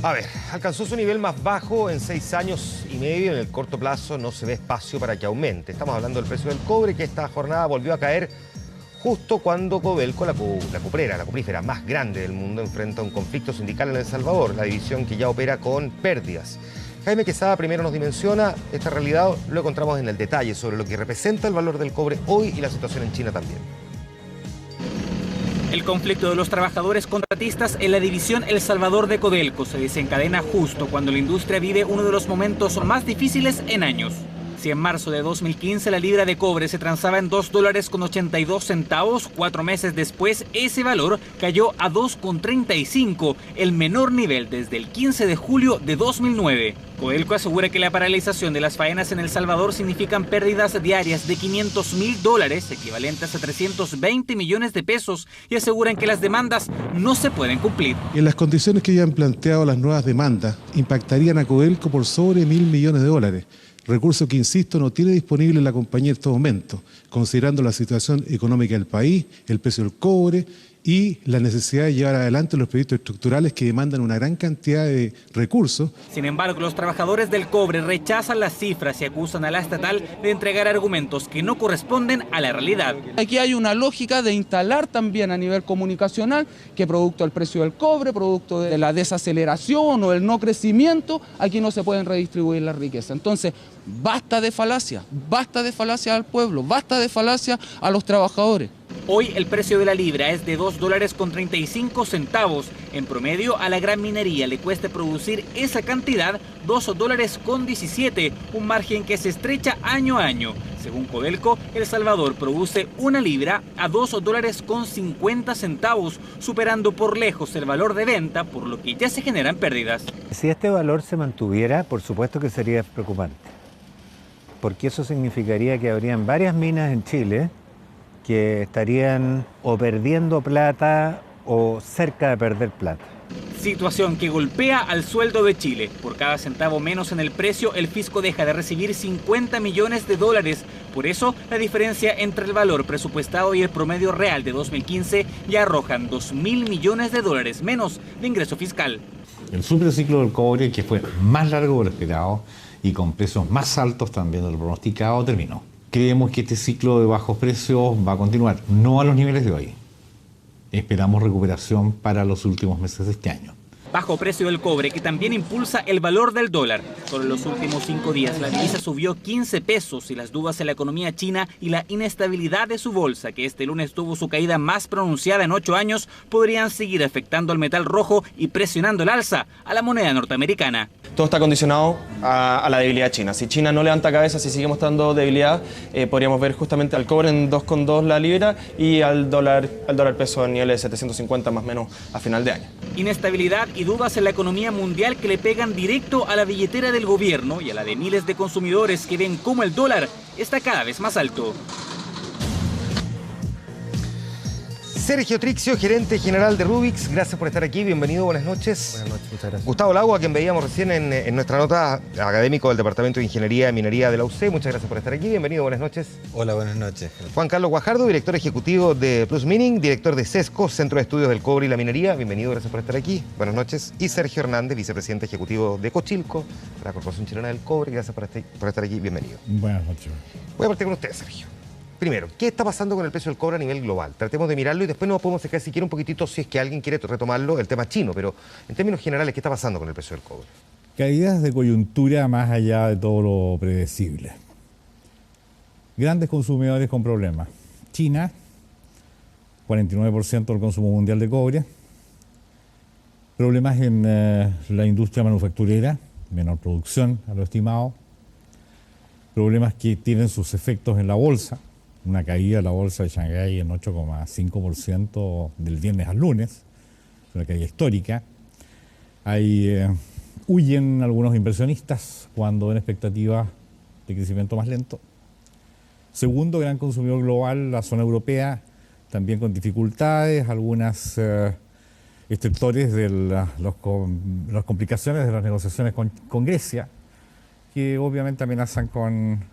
A ver, alcanzó su nivel más bajo en 6 años y medio. En el corto plazo no se ve espacio para que aumente. Estamos hablando del precio del cobre, que esta jornada volvió a caer justo cuando Codelco, la cuprífera más grande del mundo, enfrenta un conflicto sindical en El Salvador, la división que ya opera con pérdidas. Jaime Quesada primero nos dimensiona esta realidad, lo encontramos en el detalle sobre lo que representa el valor del cobre hoy y la situación en China también. El conflicto de los trabajadores contratistas en la división El Salvador de Codelco se desencadena justo cuando la industria vive uno de los momentos más difíciles en años. Si en marzo de 2015 la libra de cobre se transaba en $2.82, 4 meses después ese valor cayó a $2.35, el menor nivel desde el 15 de julio de 2009. Codelco asegura que la paralización de las faenas en El Salvador significan pérdidas diarias de $500.000, equivalentes a 320 millones de pesos, y aseguran que las demandas no se pueden cumplir. En las condiciones que ya han planteado las nuevas demandas, impactarían a Codelco por sobre $1.000 millones. Recurso que, insisto, no tiene disponible la compañía en estos momentos, considerando la situación económica del país, el precio del cobre y la necesidad de llevar adelante los proyectos estructurales que demandan una gran cantidad de recursos. Sin embargo, los trabajadores del cobre rechazan las cifras y acusan a la estatal de entregar argumentos que no corresponden a la realidad. Aquí hay una lógica de instalar también a nivel comunicacional que producto del precio del cobre, producto de la desaceleración o el no crecimiento, aquí no se pueden redistribuir la riqueza. Entonces, basta de falacia al pueblo, basta de falacia a los trabajadores. Hoy el precio de la libra es de $2.35. En promedio, a la gran minería le cuesta producir esa cantidad $2.17, un margen que se estrecha año a año. Según Codelco, El Salvador produce una libra a $2.50, superando por lejos el valor de venta, por lo que ya se generan pérdidas. Si este valor se mantuviera, por supuesto que sería preocupante, porque eso significaría que habrían varias minas en Chile que estarían o perdiendo plata o cerca de perder plata. Situación que golpea al sueldo de Chile. Por cada centavo menos en el precio, el fisco deja de recibir $50 millones. Por eso, la diferencia entre el valor presupuestado y el promedio real de 2015 ya arrojan $2.000 millones menos de ingreso fiscal. El superciclo del cobre, que fue más largo de lo esperado y con precios más altos también de lo pronosticado, terminó. Creemos que este ciclo de bajos precios va a continuar, no a los niveles de hoy. Esperamos recuperación para los últimos meses de este año. Bajo precio del cobre, que también impulsa el valor del dólar. Solo en los últimos 5 días la divisa subió 15 pesos y las dudas en la economía china y la inestabilidad de su bolsa, que este lunes tuvo su caída más pronunciada en 8 años, podrían seguir afectando al metal rojo y presionando el alza a la moneda norteamericana. Todo está condicionado a la debilidad china. Si China no levanta cabeza, si sigue mostrando debilidad, podríamos ver justamente al cobre en 2,2 la libra y al dólar peso a niveles de 750 más o menos a final de año. Inestabilidad y dudas en la economía mundial que le pegan directo a la billetera del gobierno y a la de miles de consumidores que ven cómo el dólar está cada vez más alto. Sergio Trixio, gerente general de Rubix, gracias por estar aquí, bienvenido, buenas noches. Buenas noches, muchas gracias. Gustavo Lago, a quien veíamos recién en nuestra nota, académico del Departamento de Ingeniería y Minería de la UC, muchas gracias por estar aquí, bienvenido, buenas noches. Hola, buenas noches. Juan Carlos Guajardo, director ejecutivo de Plus Mining, director de CESCO, Centro de Estudios del Cobre y la Minería, bienvenido, gracias por estar aquí, buenas noches. Y Sergio Hernández, vicepresidente ejecutivo de Cochilco, la Corporación Chilena del Cobre, gracias por estar aquí, bienvenido. Buenas noches. Voy a partir con usted, Sergio. Primero, ¿qué está pasando con el precio del cobre a nivel global? Tratemos de mirarlo y después nos podemos sacar siquiera un poquitito, si es que alguien quiere retomarlo, el tema chino, pero en términos generales, ¿qué está pasando con el precio del cobre? Caídas de coyuntura más allá de todo lo predecible. Grandes consumidores con problemas. China, 49% del consumo mundial de cobre. Problemas en la industria manufacturera, menor producción a lo estimado. Problemas que tienen sus efectos en la bolsa. Una caída de la bolsa de Shanghái en 8,5% del viernes al lunes, una caída histórica. Huyen algunos inversionistas cuando ven expectativas de crecimiento más lento. Segundo, gran consumidor global, la zona europea, también con dificultades, algunos extractores de las complicaciones de las negociaciones con Grecia, que obviamente amenazan con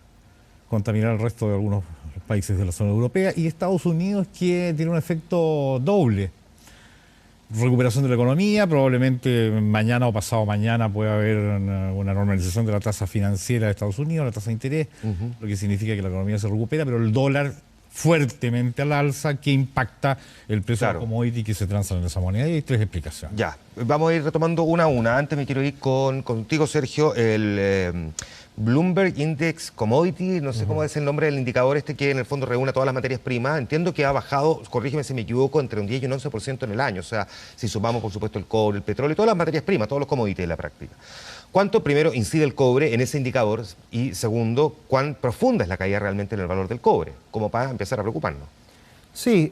contaminar el resto de algunos países de la zona europea, y Estados Unidos, que tiene un efecto doble. recuperación de la economía, probablemente mañana o pasado mañana puede haber una normalización de la tasa financiera de Estados Unidos, la tasa de interés, lo que significa que la economía se recupera, pero el dólar fuertemente al alza que impacta el precio de commodity que se transa en esa moneda. Y hay 3 explicaciones. Ya, vamos a ir retomando una a una. Antes me quiero ir contigo, Sergio, el Bloomberg Index Commodity, no sé cómo es el nombre del indicador este que en el fondo reúne todas las materias primas. Entiendo que ha bajado, corrígeme si me equivoco, entre un 10 y un 11% en el año. O sea, si sumamos, por supuesto, el cobre, el petróleo y todas las materias primas, todos los commodities en la práctica. ¿Cuánto, primero, incide el cobre en ese indicador? Y segundo, ¿cuán profunda es la caída realmente en el valor del cobre? Como para empezar a preocuparnos. Sí,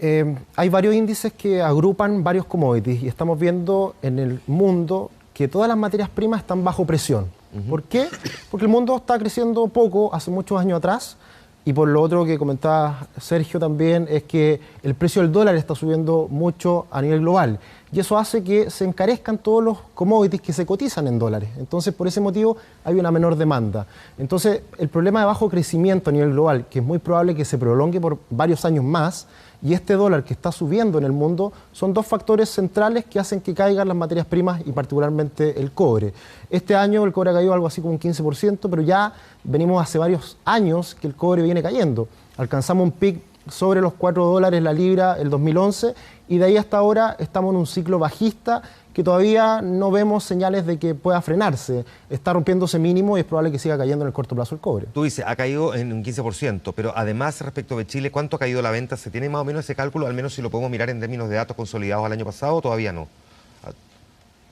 hay varios índices que agrupan varios commodities y estamos viendo en el mundo que todas las materias primas están bajo presión. ¿Por qué? Porque el mundo está creciendo poco hace muchos años atrás y por lo otro que comentaba Sergio también es que el precio del dólar está subiendo mucho a nivel global y eso hace que se encarezcan todos los commodities que se cotizan en dólares. Entonces, por ese motivo hay una menor demanda. Entonces, el problema de bajo crecimiento a nivel global, que es muy probable que se prolongue por varios años más, y este dólar que está subiendo en el mundo, son 2 factores centrales que hacen que caigan las materias primas y particularmente el cobre. Este año el cobre ha caído algo así como un 15%, pero ya venimos hace varios años que el cobre viene cayendo. Alcanzamos un pic sobre los $4 la libra el 2011 y de ahí hasta ahora estamos en un ciclo bajista que todavía no vemos señales de que pueda frenarse. Está rompiéndose mínimo y es probable que siga cayendo en el corto plazo el cobre. Tú dices, ha caído en un 15%, pero además respecto de Chile, ¿cuánto ha caído la venta? ¿Se tiene más o menos ese cálculo? Al menos si lo podemos mirar en términos de datos consolidados al año pasado, ¿o todavía no?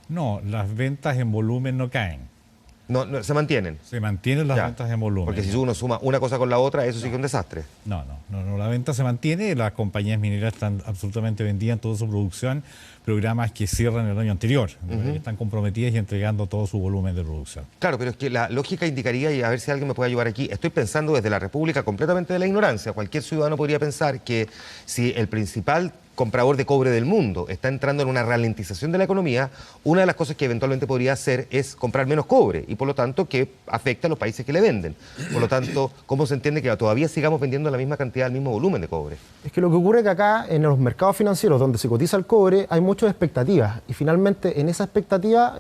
No, las ventas en volumen no caen. No, se mantienen. Se mantienen las ventas en volumen. Porque si uno suma una cosa con la otra, eso sí que es un desastre. No, la venta se mantiene, las compañías mineras están absolutamente vendidas en toda su producción, programas que cierran el año anterior, están comprometidas y entregando todo su volumen de producción. Claro, pero es que la lógica indicaría, y a ver si alguien me puede ayudar aquí, estoy pensando desde la República completamente de la ignorancia. Cualquier ciudadano podría pensar que si el principal comprador de cobre del mundo está entrando en una ralentización de la economía, una de las cosas que eventualmente podría hacer es comprar menos cobre y por lo tanto que afecta a los países que le venden. Por lo tanto, ¿cómo se entiende que todavía sigamos vendiendo la misma cantidad, el mismo volumen de cobre? Es que lo que ocurre es que acá en los mercados financieros donde se cotiza el cobre hay muchas expectativas y finalmente en esa expectativa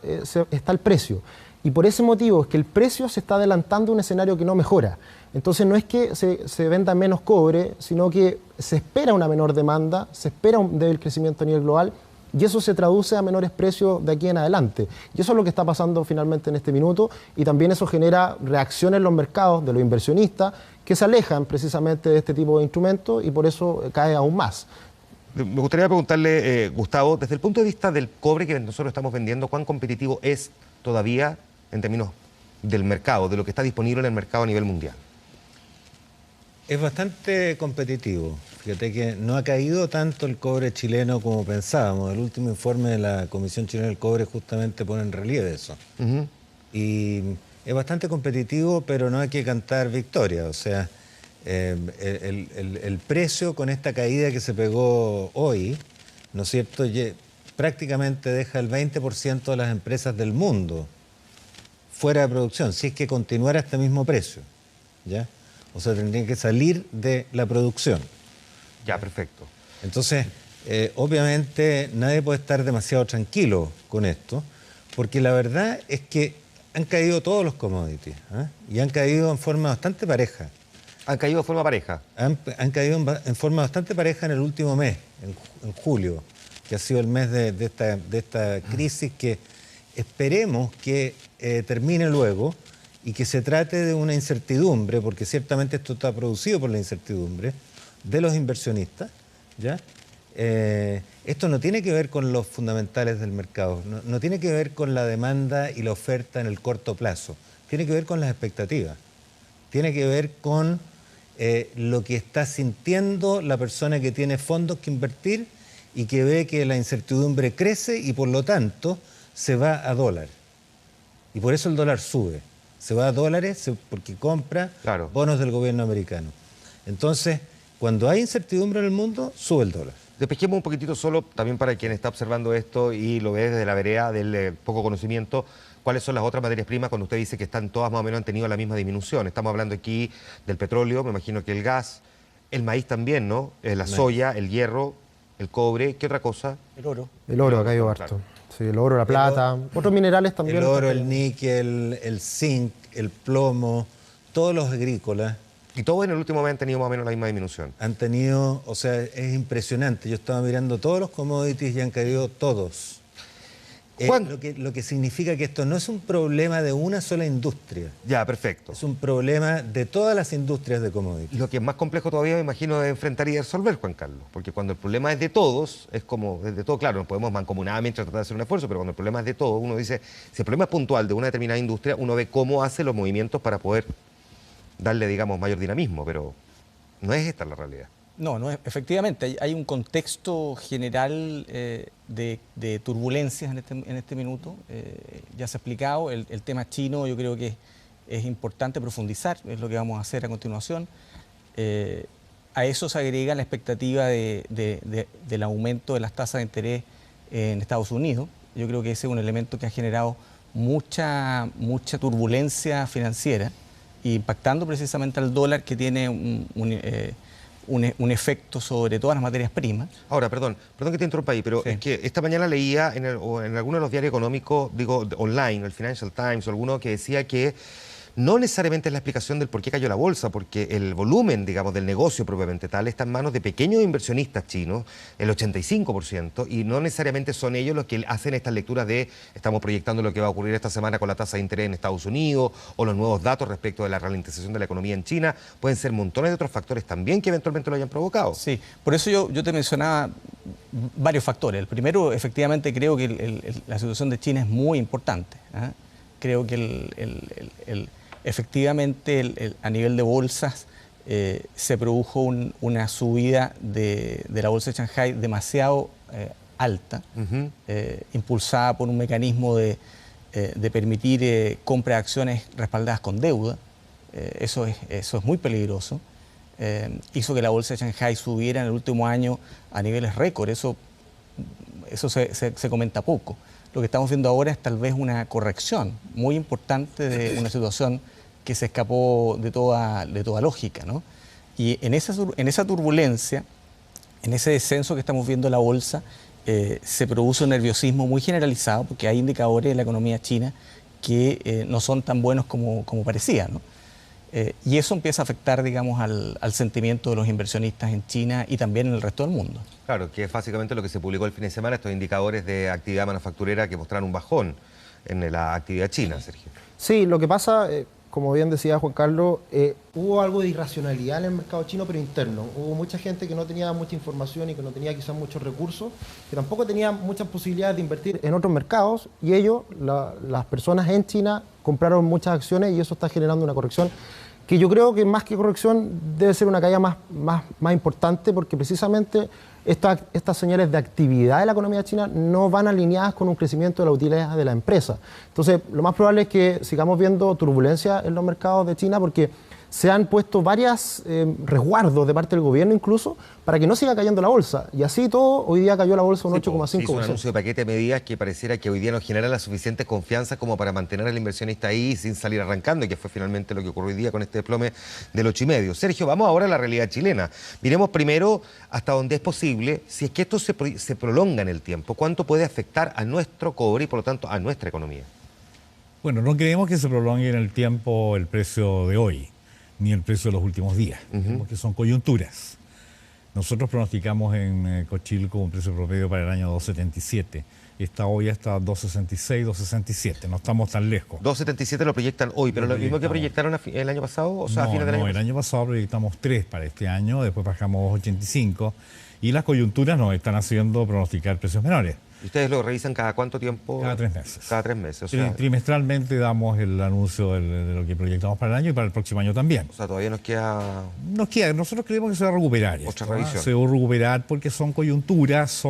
está el precio. Y por ese motivo es que el precio se está adelantando a un escenario que no mejora. Entonces no es que se venda menos cobre, sino que se espera una menor demanda, se espera un débil crecimiento a nivel global y eso se traduce a menores precios de aquí en adelante. Y eso es lo que está pasando finalmente en este minuto y también eso genera reacciones en los mercados de los inversionistas que se alejan precisamente de este tipo de instrumentos y por eso cae aún más. Me gustaría preguntarle, Gustavo, desde el punto de vista del cobre que nosotros estamos vendiendo, ¿cuán competitivo es todavía en términos del mercado, de lo que está disponible en el mercado a nivel mundial? Es bastante competitivo. Fíjate que no ha caído tanto el cobre chileno como pensábamos. El último informe de la Comisión Chilena del Cobre justamente pone en relieve eso. Y es bastante competitivo, pero no hay que cantar victoria. O sea, el precio con esta caída que se pegó hoy, ¿no es cierto?, prácticamente deja el 20% de las empresas del mundo fuera de producción, si es que continuara este mismo precio, ¿ya? O sea, tendría que salir de la producción. Ya, perfecto. Entonces, obviamente nadie puede estar demasiado tranquilo con esto, porque la verdad es que han caído todos los commodities, ¿eh? Y han caído en forma bastante pareja. ¿Han caído de forma pareja? Han caído en forma bastante pareja en el último mes, en julio, que ha sido el mes de esta crisis que esperemos que termine luego y que se trate de una incertidumbre, porque ciertamente esto está producido por la incertidumbre de los inversionistas, ¿ya? Esto no tiene que ver con los fundamentales del mercado, no tiene que ver con la demanda y la oferta en el corto plazo, tiene que ver con las expectativas, tiene que ver con lo que está sintiendo la persona que tiene fondos que invertir y que ve que la incertidumbre crece y por lo tanto se va a dólar. Y por eso el dólar sube. Se va a dólares porque compra bonos del gobierno americano. Entonces, cuando hay incertidumbre en el mundo, sube el dólar. Despejemos un poquitito solo, también para quien está observando esto y lo ve desde la vereda del poco conocimiento, cuáles son las otras materias primas cuando usted dice que están todas más o menos han tenido la misma disminución. Estamos hablando aquí del petróleo, me imagino que el gas, el maíz también, ¿no? La soya, el hierro. el cobre, ¿qué otra cosa? El oro. El oro ha caído harto. Sí, el oro, la plata, otros minerales también. El oro, el níquel, el zinc, el plomo, todos los agrícolas. Y todos en el último mes han tenido más o menos la misma disminución. Han tenido, o sea, es impresionante. Yo estaba mirando todos los commodities y han caído todos. Lo que significa que esto no es un problema de una sola industria. Ya, perfecto. Es un problema de todas las industrias de commodities. Lo que es más complejo todavía, me imagino, de enfrentar y de resolver, Juan Carlos. Porque cuando el problema es de todos, es como, es de todo, claro, nos podemos mancomunadamente tratar de hacer un esfuerzo, pero cuando el problema es de todos, uno dice, si el problema es puntual de una determinada industria, uno ve cómo hace los movimientos para poder darle, digamos, mayor dinamismo, pero no es esta la realidad. No, no es, efectivamente, hay un contexto general de turbulencias en este minuto. Ya se ha explicado, el tema chino yo creo que es importante profundizar, es lo que vamos a hacer a continuación. A eso se agrega la expectativa del aumento de las tasas de interés en Estados Unidos. Yo creo que ese es un elemento que ha generado mucha turbulencia financiera, impactando precisamente al dólar, que tiene un efecto sobre todas las materias primas. Ahora, perdón que te interrumpa ahí, pero sí, es que esta mañana leía en alguno de los diarios económicos, digo, online, el Financial Times o alguno, que decía que no necesariamente es la explicación del por qué cayó la bolsa, porque el volumen, digamos, del negocio propiamente tal está en manos de pequeños inversionistas chinos, el 85%, y no necesariamente son ellos los que hacen estas lecturas de estamos proyectando lo que va a ocurrir esta semana con la tasa de interés en Estados Unidos o los nuevos datos respecto de la ralentización de la economía en China. Pueden ser montones de otros factores también que eventualmente lo hayan provocado. Sí, por eso yo te mencionaba varios factores. El primero, efectivamente, creo que la situación de China es muy importante, ¿eh? Creo que efectivamente, a nivel de bolsas, se produjo una subida de la bolsa de Shanghái demasiado alta, impulsada por un mecanismo de permitir compra de acciones respaldadas con deuda. Eso es muy peligroso. Hizo que la bolsa de Shanghái subiera en el último año a niveles récord. Eso se comenta poco. Lo que estamos viendo ahora es tal vez una corrección muy importante de una situación que se escapó de toda lógica, ¿no? Y en esa turbulencia, en ese descenso que estamos viendo en la bolsa, se produce un nerviosismo muy generalizado, porque hay indicadores de la economía china que no son tan buenos como parecían, ¿no? Y eso empieza a afectar, digamos, al sentimiento de los inversionistas en China y también en el resto del mundo. Claro, que es básicamente lo que se publicó el fin de semana, estos indicadores de actividad manufacturera que mostraron un bajón en la actividad china, Sergio. Sí, lo que pasa, como bien decía Juan Carlos, hubo algo de irracionalidad en el mercado chino, pero interno. Hubo mucha gente que no tenía mucha información y que no tenía quizás muchos recursos, que tampoco tenía muchas posibilidades de invertir en otros mercados, y ellos, las personas en China, compraron muchas acciones y eso está generando una corrección que yo creo que más que corrección debe ser una caída más importante, porque precisamente estas señales de actividad de la economía china no van alineadas con un crecimiento de la utilidad de la empresa. Entonces, lo más probable es que sigamos viendo turbulencia en los mercados de China, porque se han puesto varios resguardos de parte del gobierno incluso para que no siga cayendo la bolsa. Y así todo, hoy día cayó la bolsa un 8,5%. Se hizo un anuncio de paquete de medidas que pareciera que hoy día no genera la suficiente confianza como para mantener al inversionista ahí sin salir arrancando, y que fue finalmente lo que ocurrió hoy día con este desplome del 8,5%. Sergio, vamos ahora a la realidad chilena. Miremos primero hasta donde es posible, si es que esto se prolonga en el tiempo, ¿cuánto puede afectar a nuestro cobre y por lo tanto a nuestra economía? Bueno, no creemos que se prolongue en el tiempo el precio de hoy, ni el precio de los últimos días, porque son coyunturas. Nosotros pronosticamos en Cochilco un precio promedio para el año 2.77. Esta hoy está 2.66, 2.67, no estamos tan lejos. 2.77 lo proyectan hoy, pero lo mismo que proyectaron el año pasado, o sea, a fines del año pasado. El año pasado proyectamos 3 para este año, después bajamos 2.85 y las coyunturas nos están haciendo pronosticar precios menores. ¿Y ustedes lo revisan cada cuánto tiempo? Cada 3 meses. Cada 3 meses. O sea, trimestralmente damos el anuncio de lo que proyectamos para el año y para el próximo año también. O sea, todavía nos queda... Nosotros creemos que se va a recuperar. Otra revisión. Se va a recuperar porque son coyunturas,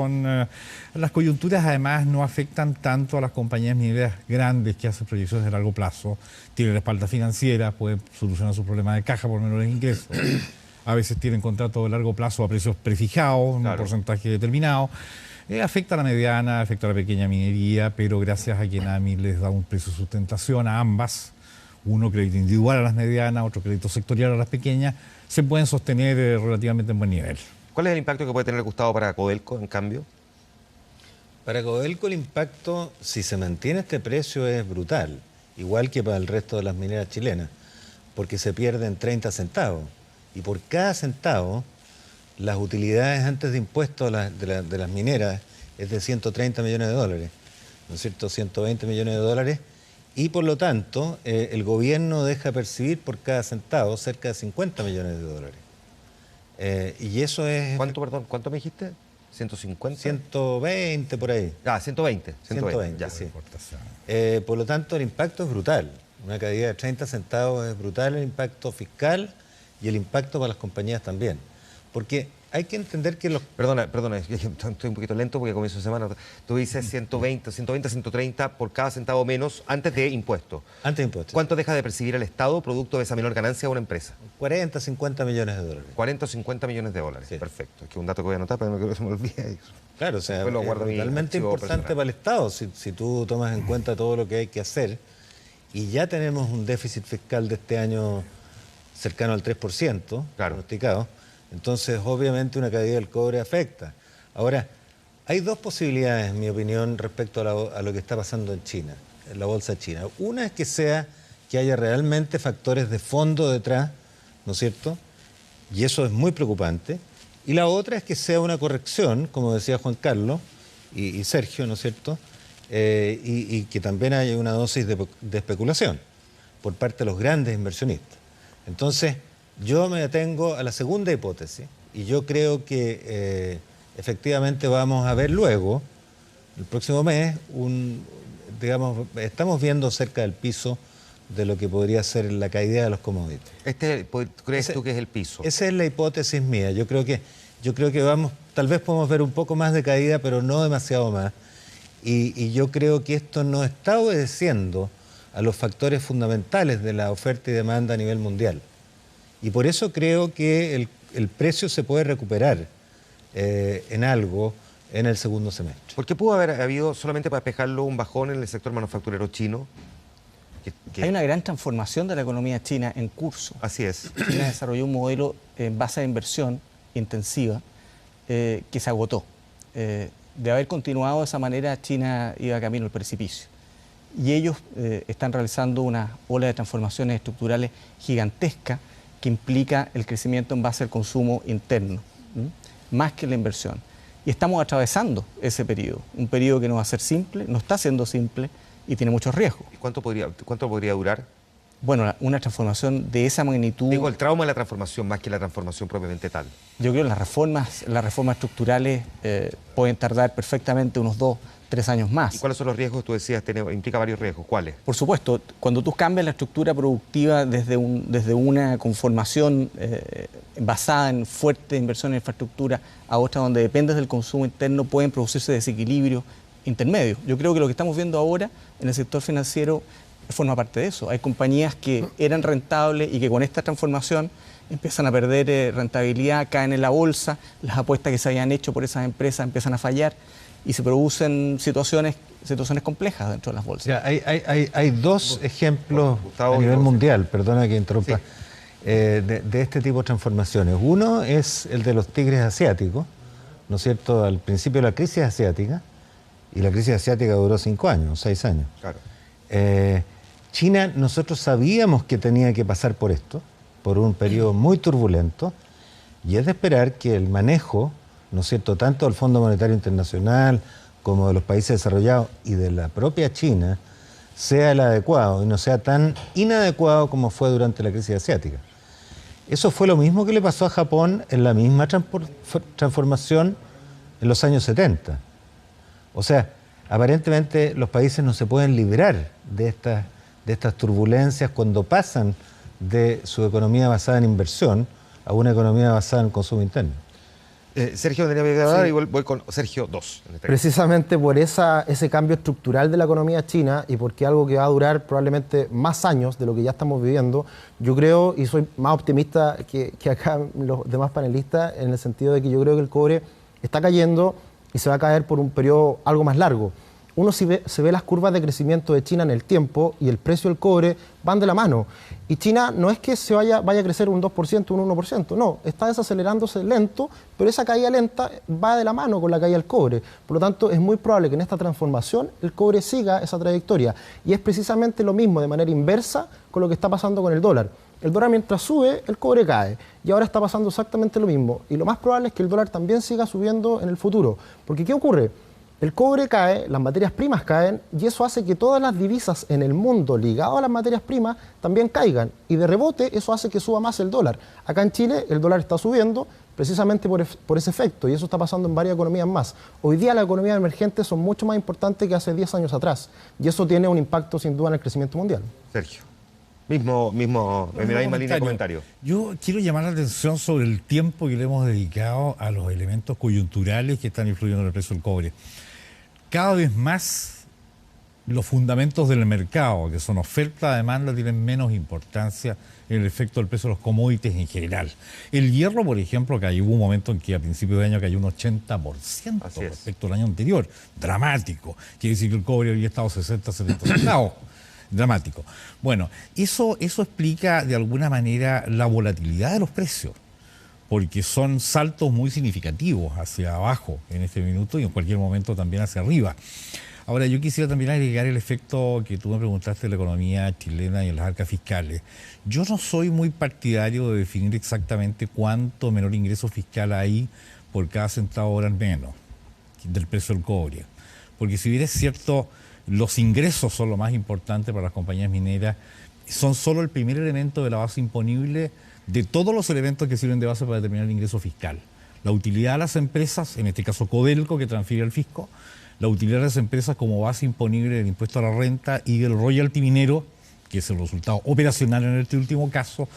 las coyunturas además no afectan tanto a las compañías mineras grandes que hacen proyecciones de largo plazo, tienen la espalda financiera, pueden solucionar sus problemas de caja por menores ingresos. A veces tienen contratos de largo plazo a precios prefijados, un porcentaje determinado. Afecta a la mediana, afecta a la pequeña minería, pero gracias a que NAMI les da un precio de sustentación a ambas, uno crédito individual a las medianas, otro crédito sectorial a las pequeñas, se pueden sostener relativamente en buen nivel. ¿Cuál es el impacto que puede tener Gustavo para Codelco, en cambio? Para Codelco el impacto, si se mantiene este precio, es brutal, igual que para el resto de las mineras chilenas, porque se pierden 30 centavos. Y por cada centavo, las utilidades antes de impuestos de las mineras es de 130 millones de dólares, ¿no es cierto? 120 millones de dólares. Y por lo tanto, el gobierno deja percibir por cada centavo cerca de 50 millones de dólares. Y eso es... ¿Cuánto me dijiste? ¿150? 120 por ahí. 120. 120, ya. Sí. Por lo tanto, el impacto es brutal. Una caída de 30 centavos es brutal, el impacto fiscal y el impacto para las compañías también. Porque hay que entender que los... Perdona, estoy un poquito lento porque comienzo de semana. Tú dices 120, 130 por cada centavo menos antes de impuestos. Antes de impuestos. ¿Cuánto deja de percibir el Estado producto de esa menor ganancia a una empresa? 40, 50 millones de dólares. 40 o 50 millones de dólares. Sí. Perfecto. Es que un dato que voy a anotar, pero no quiero que se me olvide. Claro, o sea, es realmente importante para el Estado si tú tomas en cuenta todo lo que hay que hacer. Y ya tenemos un déficit fiscal de este año cercano al 3%, pronosticado. Entonces, obviamente, una caída del cobre afecta. Ahora, hay dos posibilidades, en mi opinión, respecto a lo que está pasando en China, en la bolsa china. Una es que haya realmente factores de fondo detrás, ¿no es cierto? Y eso es muy preocupante. Y la otra es que sea una corrección, como decía Juan Carlos y Sergio, ¿no es cierto? Y que también haya una dosis de especulación por parte de los grandes inversionistas. Entonces, yo me atengo a la segunda hipótesis y yo creo que efectivamente vamos a ver luego, el próximo mes, estamos viendo cerca del piso de lo que podría ser la caída de los commodities. ¿Crees tú que es el piso? Esa es la hipótesis mía. Yo creo que tal vez podemos ver un poco más de caída, pero no demasiado más. Y yo creo que esto no está obedeciendo a los factores fundamentales de la oferta y demanda a nivel mundial. Y por eso creo que el precio se puede recuperar en algo en el segundo semestre. ¿Por qué pudo haber habido, solamente para despejarlo, un bajón en el sector manufacturero chino? Hay una gran transformación de la economía china en curso. Así es. China desarrolló un modelo en base a inversión intensiva que se agotó. De haber continuado de esa manera, China iba camino al precipicio. Y ellos están realizando una ola de transformaciones estructurales gigantesca que implica el crecimiento en base al consumo interno, más que la inversión. Y estamos atravesando ese periodo, un periodo que no va a ser simple, no está siendo simple y tiene muchos riesgos. ¿Y cuánto podría durar? Bueno, una transformación de esa magnitud... Digo, el trauma de la transformación más que la transformación propiamente tal. Yo creo que las reformas estructurales pueden tardar perfectamente unos 2, 3 años más. ¿Y cuáles son los riesgos? Tú decías, implica varios riesgos. ¿Cuáles? Por supuesto, cuando tú cambias la estructura productiva desde una conformación basada en fuerte inversión en infraestructura a otra donde dependes del consumo interno, pueden producirse desequilibrios intermedios. Yo creo que lo que estamos viendo ahora en el sector financiero forma parte de eso. Hay compañías que eran rentables y que con esta transformación empiezan a perder rentabilidad, caen en la bolsa, las apuestas que se habían hecho por esas empresas empiezan a fallar y se producen situaciones complejas dentro de las bolsas. Ya, hay dos ejemplos a nivel mundial, perdona que interrumpa, de este tipo de transformaciones. Uno es el de los tigres asiáticos, ¿no es cierto?, al principio de la crisis asiática, y la crisis asiática duró 5 años, 6 años. Claro. China, nosotros sabíamos que tenía que pasar por esto, por un periodo muy turbulento, y es de esperar que el manejo, ¿no es cierto?, tanto del Fondo Monetario Internacional como de los países desarrollados y de la propia China, sea el adecuado y no sea tan inadecuado como fue durante la crisis asiática. Eso fue lo mismo que le pasó a Japón en la misma transformación en los años 70. O sea, aparentemente los países no se pueden librar de estas turbulencias cuando pasan de su economía basada en inversión a una economía basada en consumo interno. Sergio tenía que hablar y voy con Sergio 2. Precisamente por ese cambio estructural de la economía china y porque algo que va a durar probablemente más años de lo que ya estamos viviendo, yo creo, y soy más optimista que acá los demás panelistas, en el sentido de que yo creo que el cobre está cayendo y se va a caer por un periodo algo más largo. uno se ve las curvas de crecimiento de China en el tiempo y el precio del cobre van de la mano. Y China no es que vaya a crecer un 2%, un 1%, no, está desacelerándose lento, pero esa caída lenta va de la mano con la caída del cobre. Por lo tanto, es muy probable que en esta transformación el cobre siga esa trayectoria. Y es precisamente lo mismo, de manera inversa, con lo que está pasando con el dólar. El dólar mientras sube, el cobre cae. Y ahora está pasando exactamente lo mismo. Y lo más probable es que el dólar también siga subiendo en el futuro. Porque ¿qué ocurre? El cobre cae, las materias primas caen, y eso hace que todas las divisas en el mundo ligadas a las materias primas también caigan. Y de rebote eso hace que suba más el dólar. Acá en Chile el dólar está subiendo precisamente por ese efecto, y eso está pasando en varias economías más. Hoy día las economías emergentes son mucho más importantes que hace 10 años atrás, y eso tiene un impacto sin duda en el crecimiento mundial. Sergio. En la misma línea de comentario. Yo quiero llamar la atención sobre el tiempo que le hemos dedicado a los elementos coyunturales que están influyendo en el precio del cobre. Cada vez más los fundamentos del mercado, que son oferta, demanda, tienen menos importancia en el efecto del precio de los commodities en general. El hierro, por ejemplo, que hubo un momento en que a principios de año cayó un 80% respecto al año anterior. Dramático. Quiere decir que el cobre había estado 60, 70 centavos. Dramático. Bueno, eso explica de alguna manera la volatilidad de los precios, porque son saltos muy significativos hacia abajo en este minuto y en cualquier momento también hacia arriba. Ahora, yo quisiera también agregar el efecto que tú me preguntaste de la economía chilena y en las arcas fiscales. Yo no soy muy partidario de definir exactamente cuánto menor ingreso fiscal hay por cada centavo hora menos del precio del cobre, porque si bien es cierto, los ingresos son lo más importante para las compañías mineras, son solo el primer elemento de la base imponible de todos los elementos que sirven de base para determinar el ingreso fiscal. La utilidad de las empresas, en este caso Codelco, que transfiere al fisco, la utilidad de las empresas como base imponible del impuesto a la renta y del royalty minero, que es el resultado operacional en este último caso,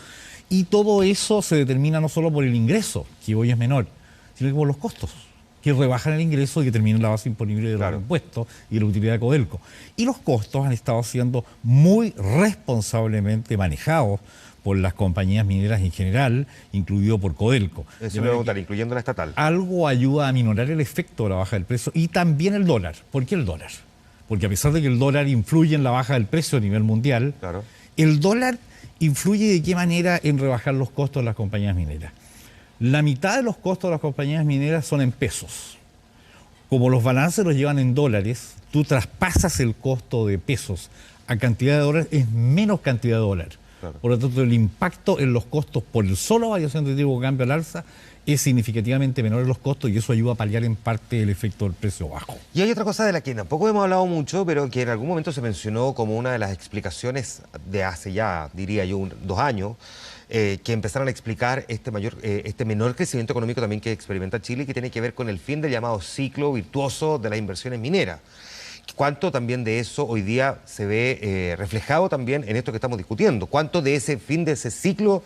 y todo eso se determina no solo por el ingreso, que hoy es menor, sino que por los costos, que rebajan el ingreso y que terminan la base imponible de los impuestos y de la utilidad de Codelco. Y los costos han estado siendo muy responsablemente manejados por las compañías mineras en general, incluido por Codelco. Eso me preguntar, incluyendo la estatal. Algo ayuda a minorar el efecto de la baja del precio y también el dólar. ¿Por qué el dólar? Porque a pesar de que el dólar influye en la baja del precio a nivel mundial, el dólar influye de qué manera en rebajar los costos de las compañías mineras. La mitad de los costos de las compañías mineras son en pesos. Como los balances los llevan en dólares, tú traspasas el costo de pesos a cantidad de dólares, es menos cantidad de dólares. Por lo tanto, el impacto en los costos por el solo variación de tipo de cambio al alza es significativamente menor en los costos y eso ayuda a paliar en parte el efecto del precio bajo. Y hay otra cosa de la que tampoco hemos hablado mucho, pero que en algún momento se mencionó como una de las explicaciones de hace ya, diría yo, 2 años, que empezaron a explicar este menor crecimiento económico también que experimenta Chile y que tiene que ver con el fin del llamado ciclo virtuoso de las inversiones mineras. ¿Cuánto también de eso hoy día se ve reflejado también en esto que estamos discutiendo? ¿Cuánto de ese fin de ese ciclo,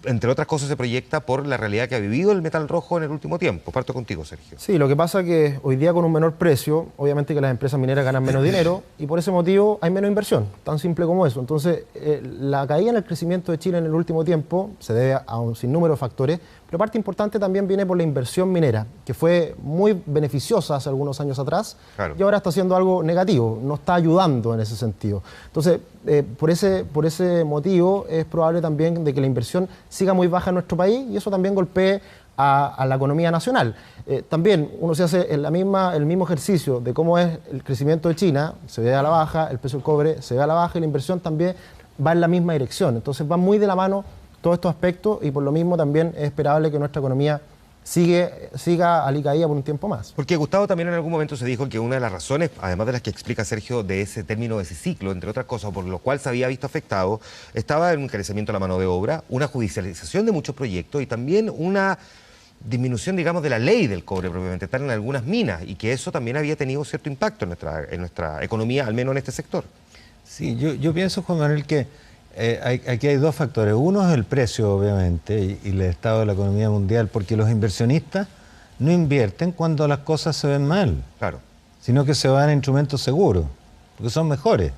entre otras cosas, se proyecta por la realidad que ha vivido el metal rojo en el último tiempo? Parto contigo, Sergio. Sí, lo que pasa es que hoy día con un menor precio, obviamente que las empresas mineras ganan menos dinero y por ese motivo hay menos inversión, tan simple como eso. Entonces, la caída en el crecimiento de Chile en el último tiempo se debe a un sinnúmero de factores, pero parte importante también viene por la inversión minera, que fue muy beneficiosa hace algunos años atrás y ahora está haciendo algo negativo, no está ayudando en ese sentido. Entonces, por ese motivo es probable también de que la inversión siga muy baja en nuestro país y eso también golpee a la economía nacional. También uno se hace el mismo ejercicio de cómo es el crecimiento de China, se ve a la baja, el precio del cobre se ve a la baja y la inversión también va en la misma dirección. Entonces va muy de la mano todos estos aspectos y por lo mismo también es esperable que nuestra economía siga alicaída por un tiempo más. Porque, Gustavo, también en algún momento se dijo que una de las razones, además de las que explica Sergio, de ese término, de ese ciclo, entre otras cosas, por lo cual se había visto afectado, estaba el encarecimiento de la mano de obra, una judicialización de muchos proyectos y también una disminución, digamos, de la ley del cobre propiamente tal en algunas minas, y que eso también había tenido cierto impacto en nuestra economía, al menos en este sector. Sí, yo pienso, Juan Manuel, que aquí hay 2 factores. Uno es el precio, obviamente, y el estado de la economía mundial, porque los inversionistas no invierten cuando las cosas se ven mal, sino que se van a instrumentos seguros, porque son mejores,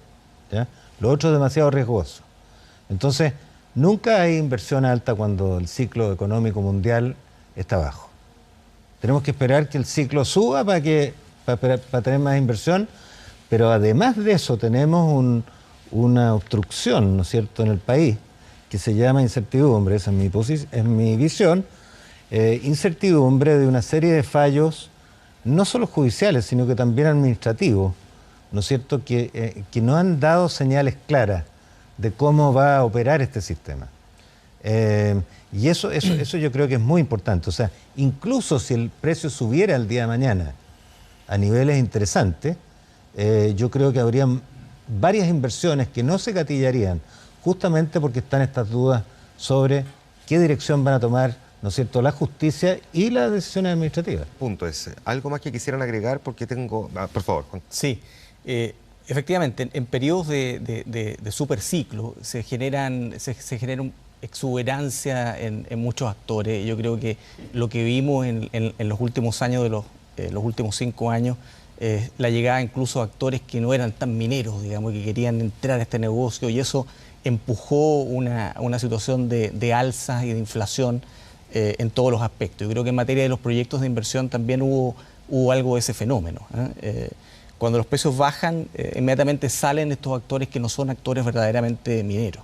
¿ya? Lo otro es demasiado riesgoso. Entonces, nunca hay inversión alta cuando el ciclo económico mundial está bajo. Tenemos que esperar que el ciclo suba para que para tener más inversión, pero además de eso tenemos una obstrucción, ¿no es cierto?, en el país, que se llama incertidumbre, esa es mi visión, incertidumbre de una serie de fallos, no solo judiciales, sino que también administrativos, ¿no es cierto?, que no han dado señales claras de cómo va a operar este sistema. Y eso yo creo que es muy importante. O sea, incluso si el precio subiera el día de mañana a niveles interesantes, yo creo que habría varias inversiones que no se gatillarían justamente porque están estas dudas sobre qué dirección van a tomar, ¿no es cierto?, la justicia y las decisiones administrativas. Punto ese. ¿Algo más que quisieran agregar? Porque tengo... por favor. Sí. Efectivamente, en periodos de superciclo se genera exuberancia en muchos actores. Yo creo que lo que vimos en los últimos años, los últimos 5 años, la llegada incluso a actores que no eran tan mineros, digamos, que querían entrar a este negocio, y eso empujó una situación de alzas y de inflación en todos los aspectos. Yo creo que en materia de los proyectos de inversión también hubo algo de ese fenómeno. Cuando los precios bajan, inmediatamente salen estos actores que no son actores verdaderamente mineros.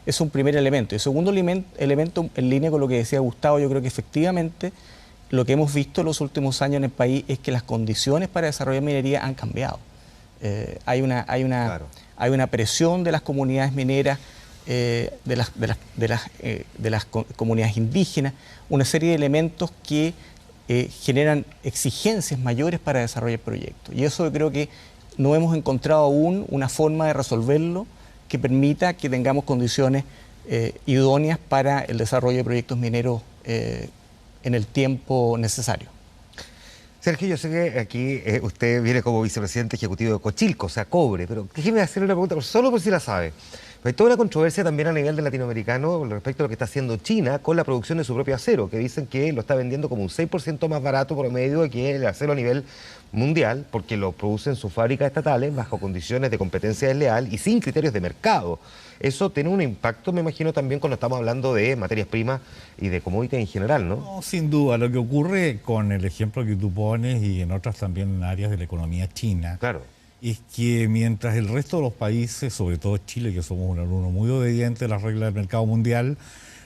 Es un primer elemento. Y el segundo elemento, en línea con lo que decía Gustavo, yo creo que efectivamente lo que hemos visto en los últimos años en el país es que las condiciones para desarrollar minería han cambiado. Hay una presión de las comunidades mineras, de las comunidades indígenas, una serie de elementos que generan exigencias mayores para desarrollar proyectos. Y eso yo creo que no hemos encontrado aún una forma de resolverlo que permita que tengamos condiciones idóneas para el desarrollo de proyectos mineros en el tiempo necesario. Sergio, yo sé que aquí usted viene como vicepresidente ejecutivo de Cochilco, o sea, cobre, pero déjeme hacerle una pregunta, solo por si la sabe. Hay toda una controversia también a nivel de latinoamericano respecto a lo que está haciendo China con la producción de su propio acero, que dicen que lo está vendiendo como un 6% más barato promedio que el acero a nivel mundial, porque lo producen sus fábricas estatales bajo condiciones de competencia desleal y sin criterios de mercado. Eso tiene un impacto, me imagino, también cuando estamos hablando de materias primas y de commodities en general, ¿no? No, sin duda. Lo que ocurre con el ejemplo que tú pones y en otras también áreas de la economía china, claro, es que mientras el resto de los países, sobre todo Chile, que somos un alumno muy obediente a las reglas del mercado mundial,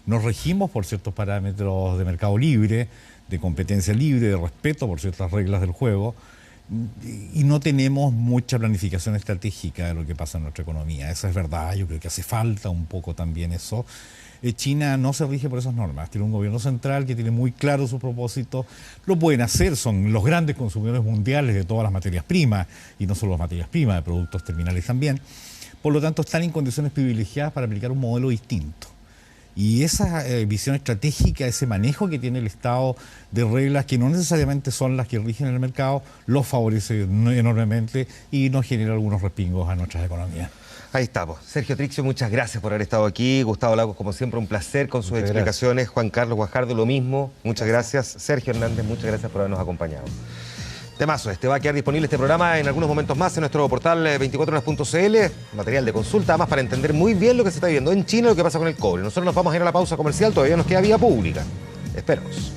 nos regimos por ciertos parámetros de mercado libre, de competencia libre, de respeto por ciertas reglas del juego, y no tenemos mucha planificación estratégica de lo que pasa en nuestra economía. Esa es verdad, yo creo que hace falta un poco también eso. China no se rige por esas normas, tiene un gobierno central que tiene muy claro su propósito, lo pueden hacer, son los grandes consumidores mundiales de todas las materias primas, y no solo las materias primas, de productos terminales también, por lo tanto están en condiciones privilegiadas para aplicar un modelo distinto. Y esa visión estratégica, ese manejo que tiene el Estado de reglas que no necesariamente son las que rigen el mercado, los favorece enormemente y nos genera algunos respingos a nuestras economías. Ahí estamos. Sergio Trixio, muchas gracias por haber estado aquí. Gustavo Lagos, como siempre, un placer con sus explicaciones. Gracias. Juan Carlos Guajardo, lo mismo. Muchas gracias. Sergio Hernández, muchas gracias por habernos acompañado. Temazo, va a quedar disponible este programa en algunos momentos más en nuestro portal 24horas.cl, material de consulta, además para entender muy bien lo que se está viendo en China, lo que pasa con el cobre. Nosotros nos vamos a ir a la pausa comercial, todavía nos queda vía pública. Esperamos.